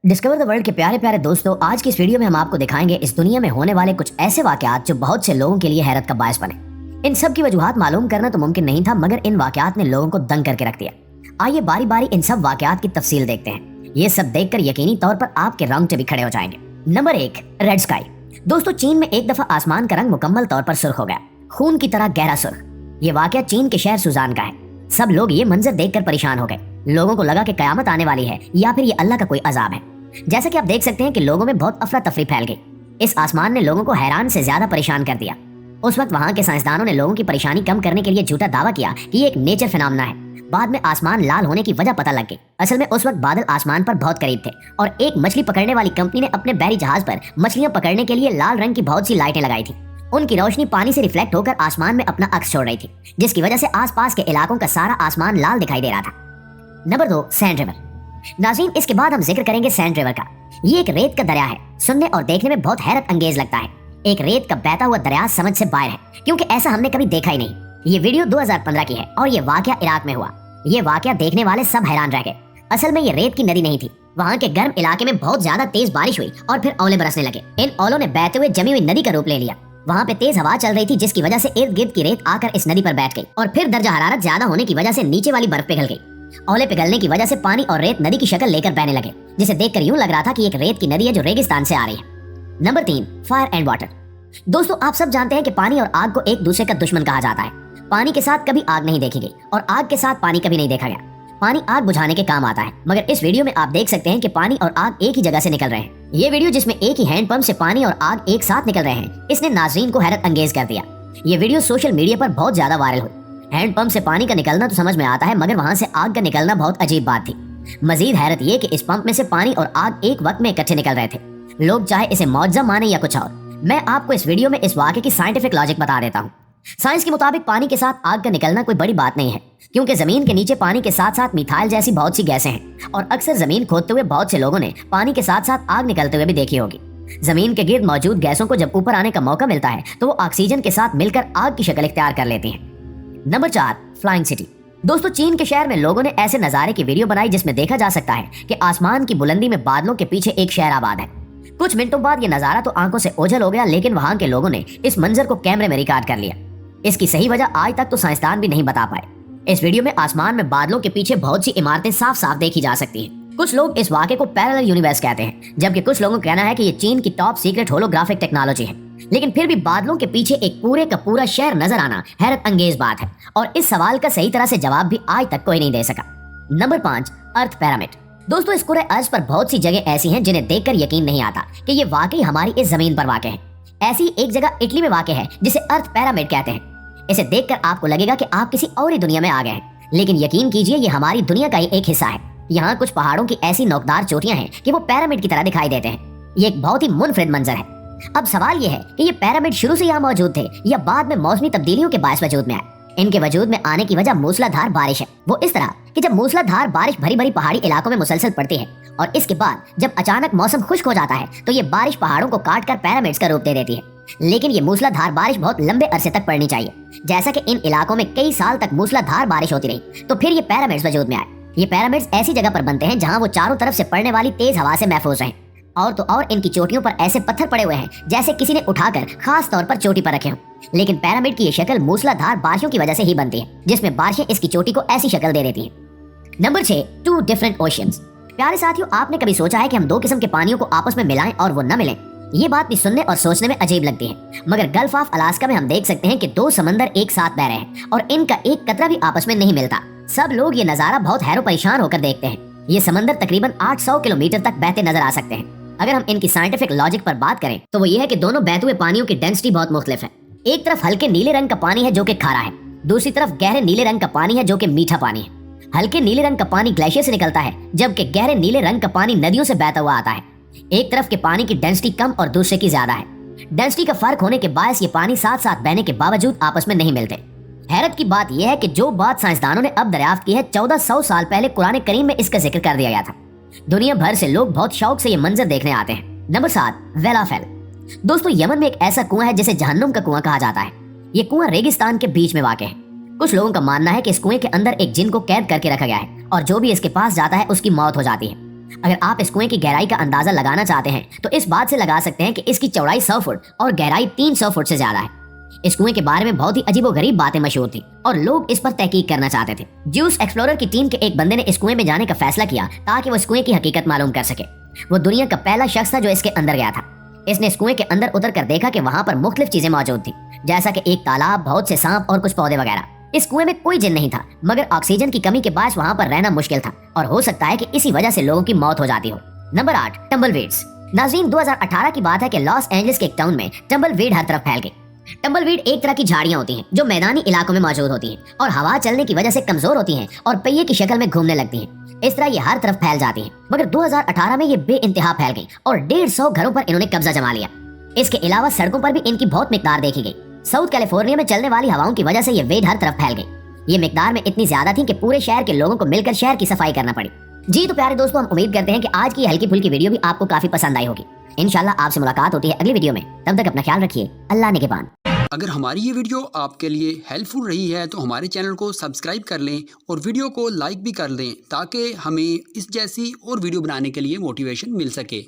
Discover the world के प्यारे प्यारे दोस्तों, आज की इस वीडियो में हम आपको दिखाएंगे इस दुनिया में होने वाले कुछ ऐसे वाकयात जो बहुत से लोगों के लिए हैरत का बायस बने। इन सब की वजूहात मालूम करना तो मुमकिन नहीं था, मगर इन वाकयात ने लोगों को दंग करके रख दिया। आइए बारी बारी इन सब वाकयात की तफसील देखते हैं। ये सब देखकर यकीनी तौर पर आपके रोंगटे भी खड़े हो जाएंगे। Number 1, red sky. दोस्तों, चीन में एक दफा आसमान का रंग मुकम्मल तौर पर सुर्ख हो गया, खून की तरह गहरा सुर्ख। ये वाकया चीन के शहर सुजान का है। सब लोग ये मंजर देखकर परेशान हो गए। लोगों को लगा कि कयामत आने वाली है या फिर ये अल्लाह का कोई अजाब है। जैसा कि आप देख सकते हैं कि लोगों में बहुत अफरा तफरी फैल गई। इस आसमान ने लोगों को हैरान से ज्यादा परेशान कर दिया। उस वक्त वहां के साइंसदानों ने लोगों की परेशानी कम करने के लिए झूठा दावा किया कि ये एक नेचर फिनोमेना है। बाद में आसमान लाल होने की वजह पता लग गई। असल में उस वक्त बादल आसमान पर बहुत करीब थे और एक मछली पकड़ने वाली कंपनी ने अपने बहरी जहाज पर मछलियां पकड़ने के लिए लाल रंग की बहुत सी लाइटें लगाई थी। उनकी रोशनी पानी से रिफ्लेक्ट होकर आसमान में अपना अक्स छोड़ रही थी, जिसकी वजह से आसपास के इलाकों का सारा आसमान लाल दिखाई दे रहा था। Number 2, sand river. नाज़रीन, इसके बाद हम जिक्र करेंगे सैंड रिवर का। ये एक रेत का दरिया है। सुनने और देखने में बहुत हैरत अंगेज लगता है। एक रेत का बहता हुआ दरिया समझ से बाहर है, क्योंकि ऐसा हमने कभी देखा ही नहीं। ये वीडियो 2015 की है और ये वाकया इराक में हुआ। ये वाकया देखने वाले सब हैरान रह गए। असल में ये रेत की नदी नहीं थी। वहाँ के गर्म इलाके में बहुत ज्यादा तेज बारिश हुई और फिर ओले बरसने लगे। इन ओलों ने बहते हुए जमी हुई नदी का रूप ले लिया। वहाँ पे तेज हवा चल रही थी, जिसकी वजह से इर्द गिर्द की रेत आकर इस नदी पर बैठ गई और फिर दर्जा हरारत ज्यादा होने की वजह से नीचे वाली बर्फ पिघल गई। ओले पिघलने की वजह से पानी और रेत नदी की शक्ल लेकर बहने लगे, जिसे देखकर यूं लग रहा था कि एक रेत की नदी है जो रेगिस्तान से आ रही है। Number 3, fire and water. दोस्तों, आप सब जानते हैं कि पानी और आग को एक दूसरे का दुश्मन कहा जाता है। पानी के साथ कभी आग नहीं देखी गई और आग के साथ पानी कभी नहीं देखा गया। पानी आग बुझाने के काम आता है, मगर इस वीडियो में आप देख सकते हैं कि पानी और आग एक ही जगह से निकल रहे हैं। ये वीडियो जिसमें एक ही हैंडपंप से पानी और आग एक साथ निकल रहे हैं, इसने नाज़रीन को हैरत अंगेज कर दिया। ये वीडियो सोशल मीडिया पर बहुत ज्यादा वायरल हुई। हैंडपंप से पानी का निकलना तो समझ में आता है, मगर वहां से आग का निकलना बहुत अजीब बात थी। मजीद हैरत ये कि इस पंप में से पानी और आग एक वक्त में इकट्ठे निकल रहे थे। लोग चाहे इसे मौजज़ा माने या कुछ और, मैं आपको इस वीडियो में इस वाक़े की साइंटिफिक लॉजिक बता देता हूँ। साइंस के मुताबिक पानी के साथ आग का निकलना कोई बड़ी बात नहीं है, क्योंकि जमीन के नीचे पानी के साथ साथ मिथाइल जैसी बहुत सी गैसें हैं और अक्सर जमीन खोदते हुए बहुत से लोगों ने पानी के साथ साथ आग निकलते हुए भी देखी होगी। जमीन के गिर्द मौजूद गैसों को जब ऊपर आने का मौका मिलता है तो वो ऑक्सीजन के साथ मिलकर आग की शक्ल इख्तियार कर लेती हैं। Number 4, flying city. दोस्तों, चीन के शहर में लोगों ने ऐसे नजारे की वीडियो बनाई जिसमें देखा जा सकता है कि आसमान की बुलंदी में बादलों के पीछे एक शहर आबाद है। कुछ मिनटों बाद ये नजारा तो आंखों से ओझल हो गया, लेकिन वहां के लोगों ने इस मंजर को कैमरे में रिकॉर्ड कर लिया। इसकी सही वजह आज तक तो साइंसदान भी नहीं बता पाए। इस वीडियो में आसमान में बादलों के पीछे बहुत सी इमारतें साफ साफ देखी जा सकती हैं। कुछ लोग इस वाक़े को पैरेलल यूनिवर्स कहते हैं, जबकि कुछ लोगों का कहना है कि ये चीन की टॉप सीक्रेट होलोग्राफिक टेक्नोलॉजी है। लेकिन फिर भी बादलों के पीछे एक पूरे का पूरा शहर नजर आना हैरत अंगेज बात है और इस सवाल का सही तरह से जवाब भी आज तक कोई नहीं दे सका। नंबर 5, अर्थ पिरामिड। दोस्तों, इस कुरे अर्ज पर बहुत सी जगह ऐसी हैं जिन्हें देखकर यकीन नहीं आता कि ये वाकई हमारी इस जमीन पर वाक़ है। ऐसी एक जगह इटली में वाक़ है जिसे अर्थ पिरामिड कहते हैं। इसे देखकर आपको लगेगा कि आप किसी और ही दुनिया में आ गए हैं, लेकिन यकीन कीजिए ये हमारी दुनिया का ही एक हिस्सा है। यहाँ कुछ पहाड़ों की ऐसी नोकदार चोटियां हैं कि वो पिरामिड की तरह दिखाई देते हैं। ये एक बहुत ही मुनफरिद मंजर है। अब सवाल ये है कि ये पिरामिड शुरू से यहाँ मौजूद थे या बाद में मौसमी तब्दीलियों के बायस वजूद में आए। इनके वजूद में आने की वजह मूसलाधार बारिश है। वो इस तरह कि जब मूसलाधार बारिश भरी भरी पहाड़ी इलाकों में मुसलसल पड़ती है और इसके बाद जब अचानक मौसम खुश्क हो जाता है तो ये बारिश पहाड़ों को काट कर पिरामिड्स का रूप दे देती है। लेकिन ये मूसलाधार बारिश बहुत लंबे अरसे तक पड़नी चाहिए। जैसा कि इन इलाकों में कई साल तक मूसलाधार बारिश होती रही तो फिर ये पिरामिड्स वजूद में आए। ये पिरामिड्स ऐसी जगह पर बनते हैं जहां वो चारों तरफ से पड़ने वाली तेज हवा से महफूज रहें। और तो और इनकी चोटियों पर ऐसे पत्थर पड़े हुए हैं जैसे किसी ने उठाकर खास तौर पर चोटी पर रखे हों। लेकिन पिरामिड की ये शक्ल मूसलाधार बारिशों की वजह से ही बनती है, जिसमें बारिशें इसकी चोटी को ऐसी शक्ल दे देती हैं। Number 6, 2 different oceans. प्यारे साथियों, आपने कभी सोचा है कि हम 2 किस्म के पानियों को आपस में मिलाएं और वो न मिलें? ये बात भी सुनने और सोचने में अजीब लगती है, मगर गल्फ ऑफ अलास्का में हम देख सकते हैं कि 2 समंदर एक साथ बह रहे हैं और इनका एक कतरा भी आपस में नहीं मिलता। सब लोग ये नजारा बहुत हैरो परेशान होकर देखते हैं। ये समंदर तकरीबन 800 किलोमीटर तक बहते नजर आ सकते हैं। अगर हम इनकी साइंटिफिक लॉजिक पर बात करें तो वो ये है कि दोनों बहते हुए पानियों की डेंसिटी बहुत मुख्तलिफ है। एक तरफ हल्के नीले रंग का पानी है जो कि खारा है, दूसरी तरफ गहरे नीले रंग का पानी है जो कि मीठा पानी है। हल्के नीले रंग का पानी ग्लेशियर से निकलता है, जबकि गहरे नीले रंग का पानी नदियों से बहता हुआ आता है। एक तरफ के पानी की डेंसिटी कम और दूसरे की ज्यादा है। डेंसिटी का फर्क होने के बायस ये पानी साथ साथ बहने के बावजूद आपस में नहीं मिलते। हैरत की बात यह है कि जो बात साइंसदानों ने अब दरियाफ्त की है, 1400 साल पहले कुरान करीम में इसका जिक्र कर दिया गया था। दुनिया भर से लोग बहुत शौक से ये मंजर देखने आते हैं। नंबर 7, वेला फेल। दोस्तों, यमन में एक ऐसा कुआं है जिसे जहन्नुम का कुआं कहा जाता है। ये कुआं रेगिस्तान के बीच में वाक़ है। कुछ लोगों का मानना है कि इस कुएं के अंदर एक जिन को कैद करके रखा गया है और जो भी इसके पास जाता है उसकी मौत हो जाती है। अगर आप इस कुएं की गहराई का अंदाजा लगाना चाहते हैं तो इस बात से लगा सकते हैं कि इसकी चौड़ाई 100 फुट और गहराई 300 फुट से ज्यादा है। इस कुएं के बारे में बहुत ही अजीबोगरीब बातें मशहूर थी और लोग इस पर तहकीक करना चाहते थे। ज्यूस एक्सप्लोरर की टीम के एक बंदे ने इस कुएं में जाने का फैसला किया ताकि वो इस कुएं की हकीकत मालूम कर सके। वो दुनिया का पहला शख्स था जो इसके अंदर गया था। इसने इस कुएं के अंदर उतर कर देखा कि वहां पर मुख्तलिफ चीजें मौजूद थी, जैसा कि एक तालाब, बहुत से सांप और कुछ पौधे वगैरह। इस कुएं में कोई जिन नहीं था, मगर ऑक्सीजन की कमी के बायस वहां पर रहना मुश्किल था और हो सकता है कि इसी वजह से लोगों की मौत हो जाती हो। नंबर 8, टम्बलवीड्स। नाज़रीन, 2018 की बात है कि लॉस एंजलिस के एक टाउन में टम्बलवीड हर तरफ फैल गई। टम्बलवीड एक तरह की झाड़ियां होती हैं जो मैदानी इलाकों में मौजूद होती हैं और हवा चलने की वजह से कमजोर होती हैं और पहिए की शक्ल में घूमने लगती हैं। इस तरह ये हर तरफ फैल जाती हैं, मगर 2018 में ये बेइंतहा फैल गई और 150 घरों पर इन्होंने कब्जा जमा लिया। इसके अलावा सड़कों पर भी इनकी बहुत मिकदार देखी गई। साउथ कैलिफोर्निया में चलने वाली हवाओं की वजह से ये वेद हर तरफ फैल गई। ये मिकदार में इतनी ज्यादा थी कि पूरे शहर के लोगों को मिलकर शहर की सफाई करना पड़ी। जी तो प्यारे दोस्तों, हम उम्मीद करते हैं कि आज की हल्की फुल्की वीडियो भी आपको काफी पसंद आई होगी। इंशाल्लाह आपसे मुलाकात होती है अगली वीडियो में। तब तक अपना ख्याल रखिए। अल्लाह निगहबान। अगर हमारी ये वीडियो आपके लिए हेल्पफुल रही है तो हमारे चैनल को सब्सक्राइब कर लें और वीडियो को लाइक भी कर दें ताकि हमें इस जैसी और वीडियो बनाने के लिए मोटिवेशन मिल सके।